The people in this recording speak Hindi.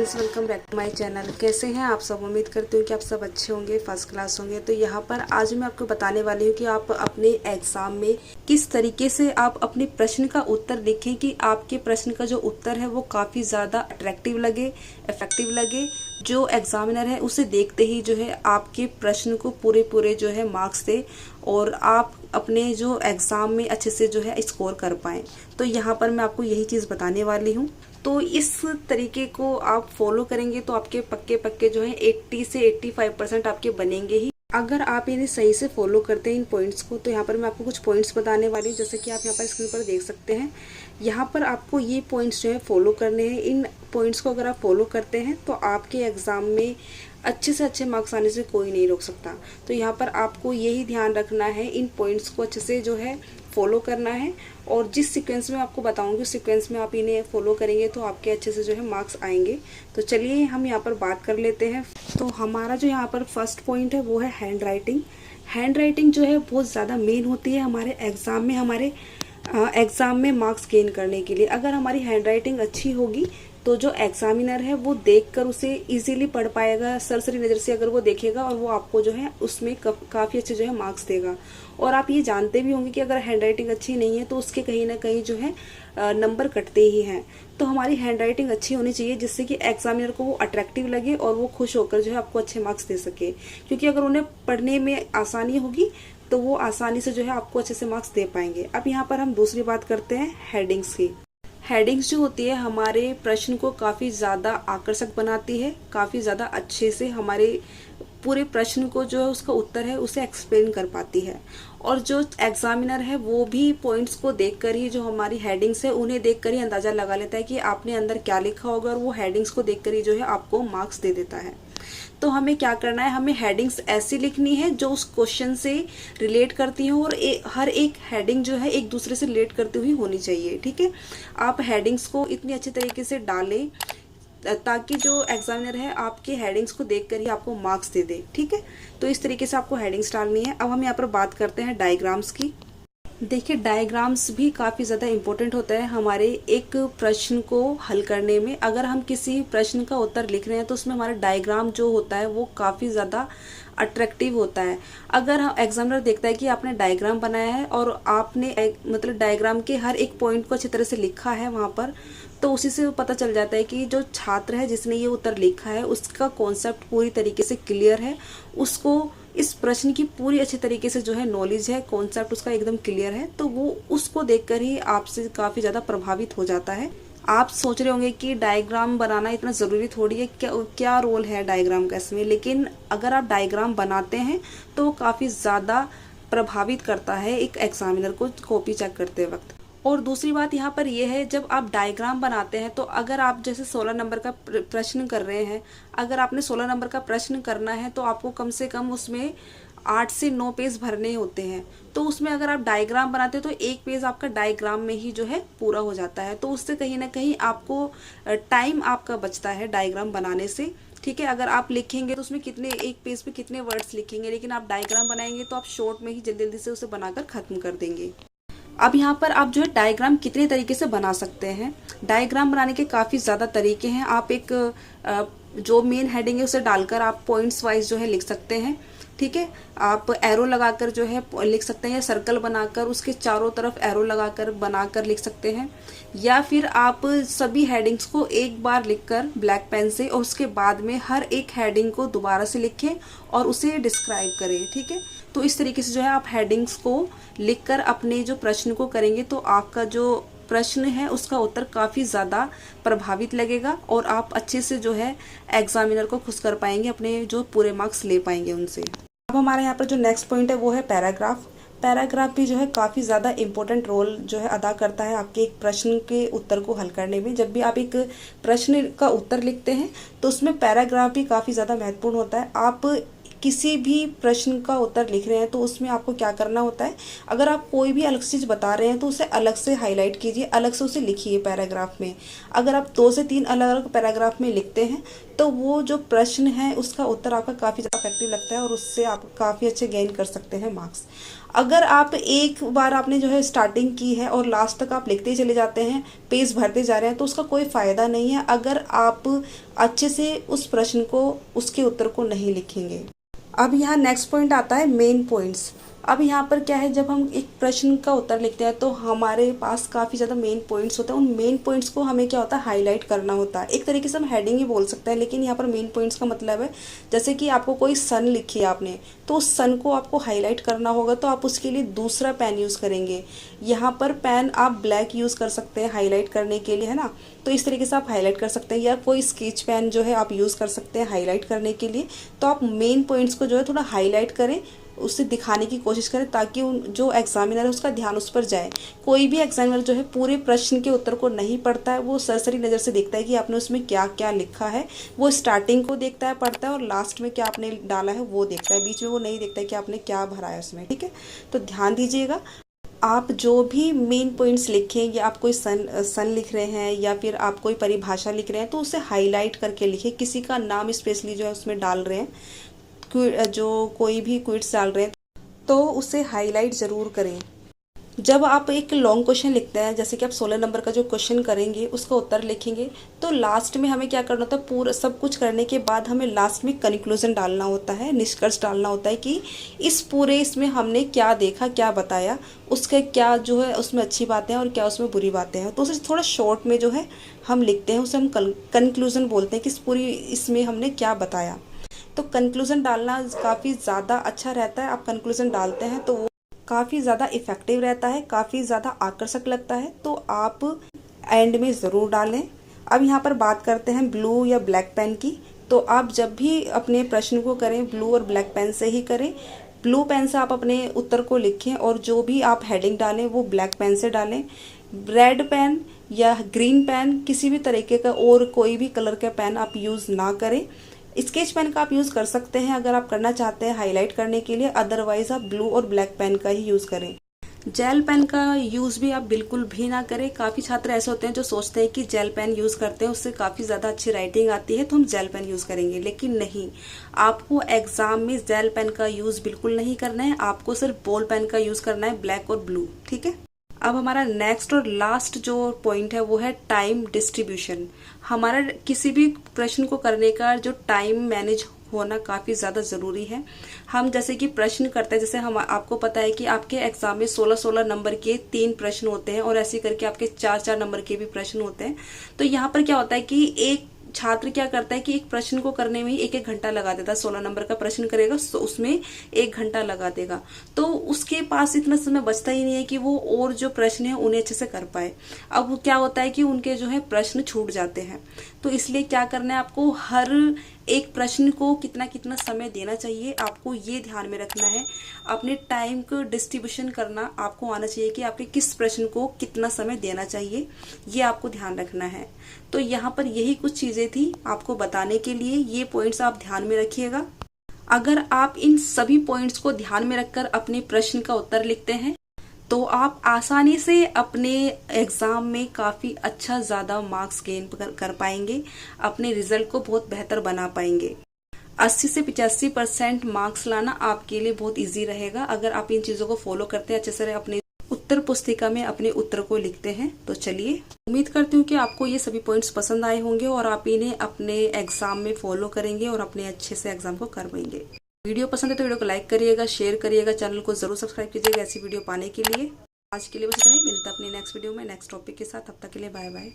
Friends, welcome back to my channel. कैसे हैं आप सब? उम्मीद करती हूँ कि आप सब अच्छे होंगे, फर्स्ट क्लास होंगे। तो यहाँ पर आज मैं आपको बताने वाली हूँ कि आप अपने एग्जाम में किस तरीके से आप अपने प्रश्न का उत्तर लिखें कि आपके प्रश्न का जो उत्तर है वो काफ़ी ज़्यादा अट्रैक्टिव लगे, इफेक्टिव लगे। जो एग्जामिनर है उसे देखते ही जो है आपके प्रश्न को पूरे जो है मार्क्स दे और आप अपने जो एग्ज़ाम में अच्छे से जो है स्कोर कर पाएँ। तो यहाँ पर मैं आपको यही चीज़ बताने वाली हूँ। तो इस तरीके को आप फॉलो करेंगे तो आपके पक्के जो है 80 से 85% आपके बनेंगे ही। अगर आप इन्हें सही से फॉलो करते हैं इन पॉइंट्स को, तो यहाँ पर मैं आपको कुछ पॉइंट्स बताने वाली हूँ, जैसे कि आप यहाँ पर स्क्रीन पर देख सकते हैं। यहाँ पर आपको ये पॉइंट्स जो है फॉलो करने हैं। इन पॉइंट्स को अगर आप फॉलो करते हैं तो आपके एग्ज़ाम में अच्छे से अच्छे मार्क्स आने से कोई नहीं रोक सकता। तो यहाँ पर आपको यही ध्यान रखना है, इन पॉइंट्स को अच्छे से जो है फॉलो करना है और जिस सीक्वेंस में आपको बताऊंगी उस सीक्वेंस में आप इन्हें फॉलो करेंगे तो आपके अच्छे से जो है मार्क्स आएंगे। तो चलिए हम यहाँ पर बात कर लेते हैं। तो हमारा जो यहाँ पर फर्स्ट पॉइंट है वो है हैंड राइटिंग। हैंड राइटिंग जो है बहुत ज़्यादा मेन होती है हमारे एग्ज़ाम में मार्क्स गेन करने के लिए। अगर हमारी हैंड राइटिंग अच्छी होगी तो जो एग्जामिनर है वो देखकर उसे इजीली पढ़ पाएगा, सरसरी नज़र से अगर वो देखेगा और वो आपको जो है उसमें काफ़ी अच्छे जो है मार्क्स देगा। और आप ये जानते भी होंगे कि अगर हैंड राइटिंग अच्छी नहीं है तो उसके कहीं ना कहीं जो है नंबर कटते ही हैं। तो हमारी हैंड राइटिंग अच्छी होनी चाहिए जिससे कि एग्जामिनर को वो अट्रैक्टिव लगे और वो खुश होकर जो है आपको अच्छे मार्क्स दे सके, क्योंकि अगर उन्हें पढ़ने में आसानी होगी तो वो आसानी से जो है आपको अच्छे से मार्क्स दे पाएंगे। अब यहाँ पर हम दूसरी बात करते हैं हेडिंग्स की। हेडिंग्स जो होती है हमारे प्रश्न को काफ़ी ज़्यादा आकर्षक बनाती है, काफ़ी ज़्यादा अच्छे से हमारे पूरे प्रश्न को जो है उसका उत्तर है उसे एक्सप्लेन कर पाती है। और जो एग्जामिनर है वो भी पॉइंट्स को देखकर ही, जो हमारी हेडिंग्स है उन्हें देखकर ही अंदाज़ा लगा लेता है कि आपने अंदर क्या लिखा होगा और वो हेडिंग्स को देखकर ही जो है आपको मार्क्स दे देता है। तो हमें क्या करना है, हमें हेडिंग्स ऐसी लिखनी है जो उस क्वेश्चन से रिलेट करती हो और हर एक हेडिंग जो है एक दूसरे से रिलेट करती हुई होनी चाहिए। ठीक है, आप हेडिंग्स को इतनी अच्छी तरीके से डालें ताकि जो एग्जामिनर है आपके हेडिंग्स को देखकर ही आपको मार्क्स दे दे। ठीक है, तो इस तरीके से आपको हेडिंग्स डालनी है। अब हम यहाँ पर बात करते हैं डायग्राम्स की। देखिए, डायग्राम्स भी काफ़ी ज़्यादा इम्पोर्टेंट होता है हमारे एक प्रश्न को हल करने में। अगर हम किसी प्रश्न का उत्तर लिख रहे हैं तो उसमें हमारा डायग्राम जो होता है वो काफ़ी ज़्यादा अट्रैक्टिव होता है। अगर हम एग्जामिनर देखता है कि आपने डायग्राम बनाया है और आपने मतलब डायग्राम के हर एक पॉइंट को अच्छी तरह से लिखा है वहाँ पर, तो उसी से पता चल जाता है कि जो छात्र है जिसने ये उत्तर लिखा है उसका कॉन्सेप्ट पूरी तरीके से क्लियर है, उसको इस प्रश्न की पूरी अच्छी तरीके से जो है नॉलेज है, कॉन्सेप्ट उसका एकदम क्लियर है। तो वो उसको देखकर ही आपसे काफ़ी ज़्यादा प्रभावित हो जाता है। आप सोच रहे होंगे कि डायग्राम बनाना इतना ज़रूरी थोड़ी है, क्या रोल है डायग्राम का इसमें, लेकिन अगर आप डायग्राम बनाते हैं तो वो काफ़ी ज़्यादा प्रभावित करता है एक एग्जामिनर को कॉपी चेक करते वक्त। और दूसरी बात यहाँ पर यह है, जब आप डायग्राम बनाते हैं तो अगर आप जैसे 16 नंबर का प्रश्न कर रहे हैं, अगर आपने 16 नंबर का प्रश्न करना है तो आपको कम से कम उसमें 8 से 9 पेज भरने होते हैं। तो उसमें अगर आप डायग्राम बनाते हैं तो एक पेज आपका डायग्राम में ही जो है पूरा हो जाता है। तो उससे कहीं ना कहीं आपको टाइम आपका बचता है डायग्राम बनाने से। ठीक है, अगर आप लिखेंगे तो उसमें कितने, एक पेज पे कितने वर्ड्स लिखेंगे, लेकिन आप डायग्राम बनाएंगे तो आप शॉर्ट में ही जल्दी जल्दी से उसे बनाकर खत्म कर देंगे। अब यहाँ पर आप जो है डायग्राम कितने तरीके से बना सकते हैं। डायग्राम बनाने के काफ़ी ज़्यादा तरीके हैं। आप एक जो मेन हेडिंग है उसे डालकर आप पॉइंट्स वाइज जो है लिख सकते हैं। ठीक है, आप एरो लगाकर जो है लिख सकते हैं, या सर्कल बनाकर उसके चारों तरफ एरो लगाकर बनाकर लिख सकते हैं, या फिर आप सभी हेडिंग्स को एक बार लिखकर ब्लैक पेन से और उसके बाद में हर एक हेडिंग को दोबारा से लिखें और उसे डिस्क्राइब करें। ठीक है, तो इस तरीके से जो है आप हेडिंग्स को लिखकर अपने जो प्रश्न को करेंगे तो आपका जो प्रश्न है उसका उत्तर काफ़ी ज़्यादा प्रभावित लगेगा और आप अच्छे से जो है एग्जामिनर को खुश कर पाएंगे, अपने जो पूरे मार्क्स ले पाएंगे उनसे। अब हमारे यहाँ पर जो नेक्स्ट पॉइंट है वो है पैराग्राफ। पैराग्राफ भी जो है काफ़ी ज़्यादा इम्पोर्टेंट रोल जो है अदा करता है आपके एक प्रश्न के उत्तर को हल करने में। जब भी आप एक प्रश्न का उत्तर लिखते हैं तो उसमें पैराग्राफ भी काफ़ी ज़्यादा महत्वपूर्ण होता है। आप किसी भी प्रश्न का उत्तर लिख रहे हैं तो उसमें आपको क्या करना होता है, अगर आप कोई भी अलग चीज़ बता रहे हैं तो उसे अलग से हाईलाइट कीजिए, अलग से उसे लिखिए पैराग्राफ में। अगर आप 2 से 3 अलग अलग पैराग्राफ में लिखते हैं तो वो जो प्रश्न है उसका उत्तर आपका काफ़ी ज़्यादा इफेक्टिव लगता है और उससे आप काफ़ी अच्छे गेन कर सकते हैं मार्क्स। अगर आप एक बार आपने जो है स्टार्टिंग की है और लास्ट तक आप लिखते ही चले जाते हैं, पेज भरते जा रहे हैं, तो उसका कोई फ़ायदा नहीं है अगर आप अच्छे से उस प्रश्न को, उसके उत्तर को नहीं लिखेंगे। अब यहाँ नेक्स्ट पॉइंट आता है मेन पॉइंट्स। अब यहाँ पर क्या है, जब हम एक प्रश्न का उत्तर लिखते हैं तो हमारे पास काफ़ी ज़्यादा मेन पॉइंट्स होते हैं। उन मेन पॉइंट्स को हमें क्या होता है, हाईलाइट करना होता है। एक तरीके से हम हेडिंग ही बोल सकते हैं, लेकिन यहाँ पर मेन पॉइंट्स का मतलब है जैसे कि आपको कोई सन लिखी है आपने, तो उस सन को आपको हाईलाइट करना होगा, तो आप उसके लिए दूसरा पेन यूज़ करेंगे। यहाँ पर पेन आप ब्लैक यूज़ कर सकते हैं हाईलाइट करने के लिए, है ना। तो इस तरीके से आप हाईलाइट कर सकते हैं, या कोई स्केच पेन जो है आप यूज़ कर सकते हैं हाईलाइट करने के लिए। तो आप मेन पॉइंट्स को जो है थोड़ा हाईलाइट करें, उससे दिखाने की कोशिश करें, ताकि जो एग्जामिनर है उसका ध्यान उस पर जाए। कोई भी एग्जामिनर जो है पूरे प्रश्न के उत्तर को नहीं पढ़ता है, वो सरसरी नज़र से देखता है कि आपने उसमें क्या क्या लिखा है। वो स्टार्टिंग को देखता है, पढ़ता है, और लास्ट में क्या आपने डाला है वो देखता है। बीच में वो नहीं देखता है कि आपने क्या भरा है उसमें, ठीक है। तो ध्यान दीजिएगा, आप जो भी मेन पॉइंट्स लिखें, या आप कोई सन लिख रहे हैं या फिर आप कोई परिभाषा लिख रहे हैं, तो उसे हाईलाइट करके लिखें। किसी का नाम स्पेशली जो है उसमें डाल रहे हैं, जो कोई भी क्विट्स डाल रहे हैं, तो उसे हाईलाइट ज़रूर करें। जब आप एक लॉन्ग क्वेश्चन लिखते हैं, जैसे कि आप 16 नंबर का जो क्वेश्चन करेंगे उसका उत्तर लिखेंगे, तो लास्ट में हमें क्या करना होता है, पूरा सब कुछ करने के बाद हमें लास्ट में कंक्लूजन डालना होता है, निष्कर्ष डालना होता है कि इस पूरे इसमें हमने क्या देखा, क्या बताया, उसके क्या जो है उसमें अच्छी बातें हैं और क्या उसमें बुरी बातें हैं। तो उसे थोड़ा शॉर्ट में जो है हम लिखते हैं, उसे हम कंक्लूजन बोलते हैं कि इस पूरी इसमें हमने क्या बताया। तो कंक्लूजन डालना काफ़ी ज़्यादा अच्छा रहता है। आप कंक्लूजन डालते हैं तो वो काफ़ी ज़्यादा इफ़ेक्टिव रहता है, काफ़ी ज़्यादा आकर्षक लगता है, तो आप एंड में ज़रूर डालें। अब यहाँ पर बात करते हैं ब्लू या ब्लैक पेन की। तो आप जब भी अपने प्रश्न को करें, ब्लू और ब्लैक पेन से ही करें। ब्लू पेन से आप अपने उत्तर को लिखें, और जो भी आप हेडिंग डालें वो ब्लैक पेन से डालें। रेड पेन या ग्रीन पेन, किसी भी तरीके का और कोई भी कलर का पेन आप यूज़ ना करें। स्केच पेन का आप यूज़ कर सकते हैं अगर आप करना चाहते हैं हाईलाइट करने के लिए, अदरवाइज आप ब्लू और ब्लैक पेन का ही यूज़ करें। जेल पेन का यूज़ भी आप बिल्कुल भी ना करें। काफ़ी छात्र ऐसे होते हैं जो सोचते हैं कि जेल पेन यूज़ करते हैं उससे काफ़ी ज़्यादा अच्छी राइटिंग आती है, तो हम जेल पेन यूज़ करेंगे, लेकिन नहीं। आपको एग्जाम में जेल पेन का यूज़ बिल्कुल नहीं करना है, आपको सिर्फ बॉल पेन का यूज़ करना है, ब्लैक और ब्लू, ठीक है। अब हमारा नेक्स्ट और लास्ट जो पॉइंट है वो है टाइम डिस्ट्रीब्यूशन। हमारा किसी भी प्रश्न को करने का जो टाइम मैनेज होना काफ़ी ज़्यादा ज़रूरी है। हम जैसे कि प्रश्न करते हैं, जैसे हम आपको पता है कि आपके एग्जाम में 16-16 नंबर के 3 प्रश्न होते हैं, और ऐसे करके आपके 4-4 नंबर के भी प्रश्न होते हैं। तो यहाँ पर क्या होता है कि एक छात्र क्या करता है कि एक प्रश्न को करने में ही 1-1 घंटा लगा देता है। 16 नंबर का प्रश्न करेगा तो उसमें 1 घंटा लगा देगा, तो उसके पास इतना समय बचता ही नहीं है कि वो और जो प्रश्न है उन्हें अच्छे से कर पाए। अब क्या होता है कि उनके जो है प्रश्न छूट जाते हैं। तो इसलिए क्या करना है, आपको हर एक प्रश्न को कितना कितना समय देना चाहिए, आपको ये ध्यान में रखना है। अपने टाइम को डिस्ट्रीब्यूशन करना आपको आना चाहिए कि आपके किस प्रश्न को कितना समय देना चाहिए, ये आपको ध्यान रखना है। तो यहाँ पर यही कुछ चीज़ें थी आपको बताने के लिए, ये पॉइंट्स आप ध्यान में रखिएगा। अगर आप इन सभी पॉइंट्स को ध्यान में रखकर अपने प्रश्न का उत्तर लिखते हैं, तो आप आसानी से अपने एग्ज़ाम में काफ़ी अच्छा ज़्यादा मार्क्स गेन कर पाएंगे, अपने रिजल्ट को बहुत बेहतर बना पाएंगे। 80 से 85% मार्क्स लाना आपके लिए बहुत इजी रहेगा अगर आप इन चीज़ों को फॉलो करते हैं, अच्छे से अपने उत्तर पुस्तिका में अपने उत्तर को लिखते हैं। तो चलिए, उम्मीद करती हूँ कि आपको ये सभी पॉइंट्स पसंद आए होंगे और आप इन्हें अपने एग्ज़ाम में फॉलो करेंगे और अपने अच्छे से एग्ज़ाम को कर पाएंगे। वीडियो पसंद है तो वीडियो को लाइक करिएगा, शेयर करिएगा, चैनल को जरूर सब्सक्राइब कीजिएगा ऐसी वीडियो पाने के लिए। आज के लिए बस इतना ही, मिलता है अपनी नेक्स्ट वीडियो में नेक्स्ट टॉपिक के साथ। तब तक के लिए बाय बाय।